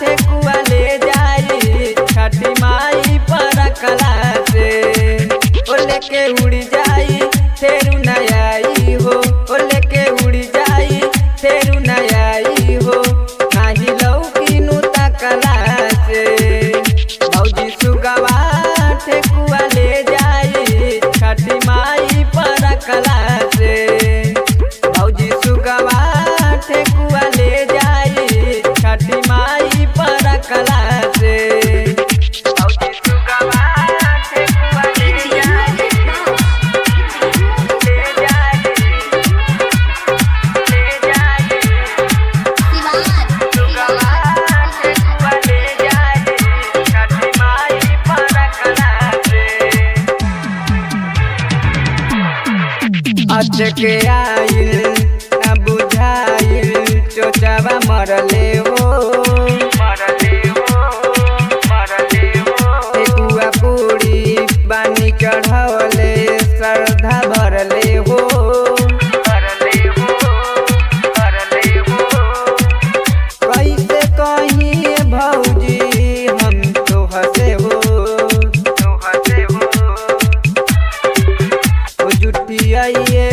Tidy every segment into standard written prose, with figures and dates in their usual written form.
ठेकुआ ले जाई छठी माई पर कला से ओ लेके उड़ जाई फेरू न आई हो ओ लेके उड़ जाई फेरू न आई हो नाही लौकी नु तकला से भौजी सुगवा ठेकुआ ले जाई छठी माई पर कला से भौजी सुगवा ठेकुआ ले जाई छठी माई पर कला से भौजी सुगवा ठेकुआ ले जाई सुगवा ठेकुआ ले जाई छठी माई पर कला से अचके आइल न बुझाइल चोचावा मरले हो ठेकुआ पूरी बानी चढ़वले श्रद्धा भरले हो कैसे कहीं भौजी हम तो हसे हो जुटियाइए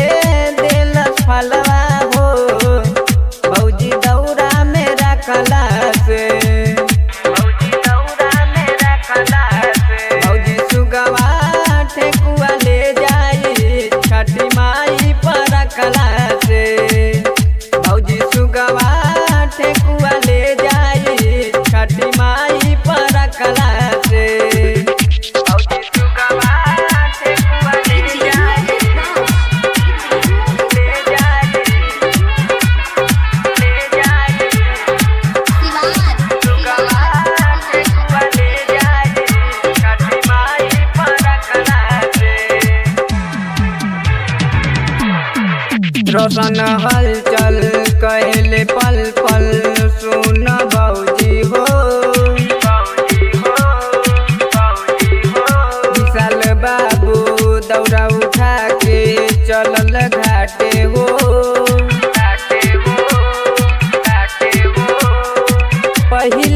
दिल फलवा हो भौजी दौरा मेरा कला से भौजी सुगवा ठेकुआ ले जाई छठी माई पर कला से भौजी सुगवा ठेकुआ ले जाई छठी माई पर कला से भौजी सुगवा ठेकुआ ले जाई रोशन हलचल कहले पल पल सुन भौजी हो विशाल बाबू दौरा उठा के चलल घाटे हो पहले